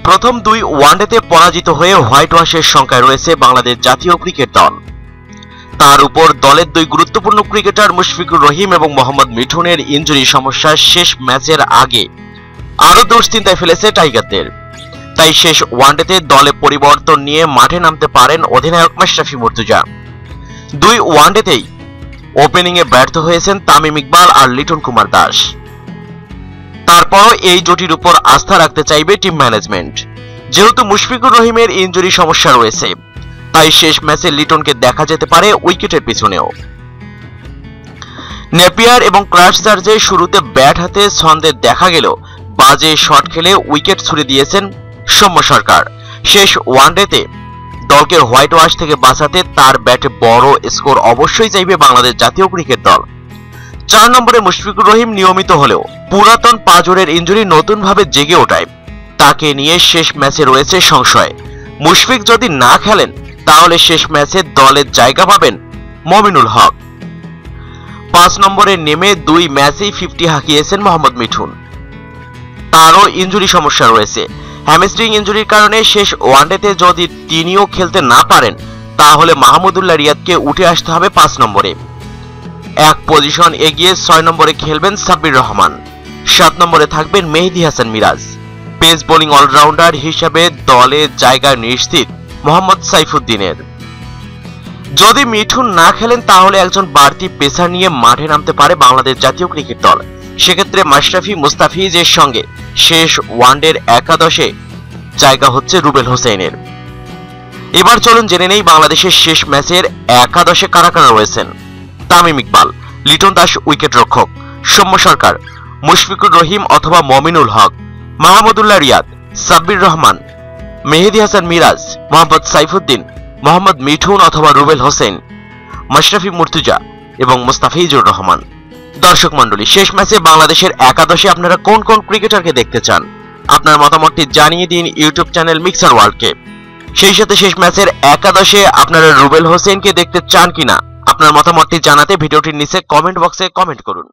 প্রথম 2 ওয়ানডেতে পরাজিত হয়ে হোয়াইট ওয়াশের সংখ্যায় রয়েছে বাংলাদেশ জাতীয় ক্রিকেট দল। তার উপর দলের 2 গুরুত্বপূর্ণ ক্রিকেটার মুশফিকুর রহিম এবং মোহাম্মদ মিঠুনের ইনজুরি সমস্যা শেষ ম্যাচের আগে আরো দুশ্চিন্তায় ফেলেছে টাইগারদের। তাই শেষ ওয়ানডেতে দলে পরিবর্তন নিয়ে মাঠে নামতে পারেন অধিনায়ক মাশরাফি মুর্তজা। 2 ওয়ানডেতেই ওপেনিংয়ে ব্যর্থ হয়েছেন তামিম ইকবাল আর লিটন কুমার দাস। তারপরও এই জুটির উপর আস্থা রাখতে চাইবে টিম ম্যানেজমেন্ট। যেহেতু মুশফিকুর রহিমের ইনজুরি সমস্যা রয়েছে, তাই শেষ ম্যাচে লিটনকে দেখা যেতে পারে উইকেটের পিছনেও। নেপিয়ার এবং ক্রাইস্টচার্চে শুরুতে ব্যাট হাতে ছন্দে দেখা গেল বাজে শট খেলে উইকেট ছুড়ে দিয়েছেন সৌম্য সরকার। শেষ ওয়ানডেতে দলকে হোয়াইট ওয়াশ থেকে বাঁচাতে তার ব্যাটে বড় স্কোর অবশ্যই চাইবে বাংলাদেশ জাতীয় ক্রিকেট দল। 4 নম্বরে মুশফিকুর রহিম নিয়মিত হলেও পুরাতন পাঁজরের ইনজুরি নতুনভাবে জেগে ওঠায় তাকে নিয়ে শেষ ম্যাচে রয়েছে সংশয়। মুশফিক যদি না খেলেন তাহলে শেষ ম্যাচে দলের জায়গা পাবেন মমিনুল হক। 5 নম্বরে নেমে 2 ম্যাচেই 50 হাঁকিয়েছেন মোহাম্মদ মিঠুন। তারও ইনজুরি সমস্যা রয়েছে। হ্যামস্ট্রিং ইনজুরির কারণে শেষ ওয়ানডেতে যদি তিনিও খেলতে না পারেন তাহলে মাহমুদুল্লাহ রিয়াদকে উঠে আসতে হবে 5 নম্বরে। 1 পজিশন এগিয়ে 6 নম্বরে খেলবেন সাব্বির রহমান। 7 নম্বরে থাকবেন Mehedi Hasan Miraz. Pace bowling allrounder হিসেবে দলে জায়গা নিশ্চিত মোহাম্মদ সাইফুদ্দিনের। যদি মিঠুন না খেলেন তাহলে একজন বাড়তি পেসার নিয়ে মাঠে নামতে পারে বাংলাদেশ জাতীয় ক্রিকেট দল। সেক্ষেত্রে মাশরাফি মুস্তাফিজের সঙ্গে শেষ ওয়ানডের একাদশে জায়গা হচ্ছে রুবেল হোসেনের। এবার চলুন জেনে নেই বাংলাদেশের শেষ ম্যাচের একাদশে কারা কারা রয়েছেন। তামিম ইকবাল, লিটন দাস উইকেট রক্ষক, সৌম্য সরকার, মুশফিকুর রহিম অথবা মমিনুল হক, মাহমুদুল্লাহ রিয়াদ, সাব্বির রহমান, মেহেদী হাসান মিরাজ, মোহাম্মদ সাইফুদ্দিন, মোহাম্মদ মিঠুন অথবা রুবেল হোসেন, মাশরাফি মুর্তজা এবং মুস্তাফিজুর রহমান। দর্শক মণ্ডলী, শেষ ম্যাচে বাংলাদেশের একাদশে আপনারা কোন কোন ক্রিকেটারকে দেখতে চান আপনার মতামতটি জানিয়ে দিন ইউটিউব চ্যানেল মিক্সার ওয়ার্ল্ডকে। সেই সাথে শেষ ম্যাচের একাদশে আপনারা রুবেল হোসেনকে দেখতে চান কিনা আপনার মতামতটি জানাতে ভিডিওটির নিচে কমেন্ট বক্সে কমেন্ট করুন।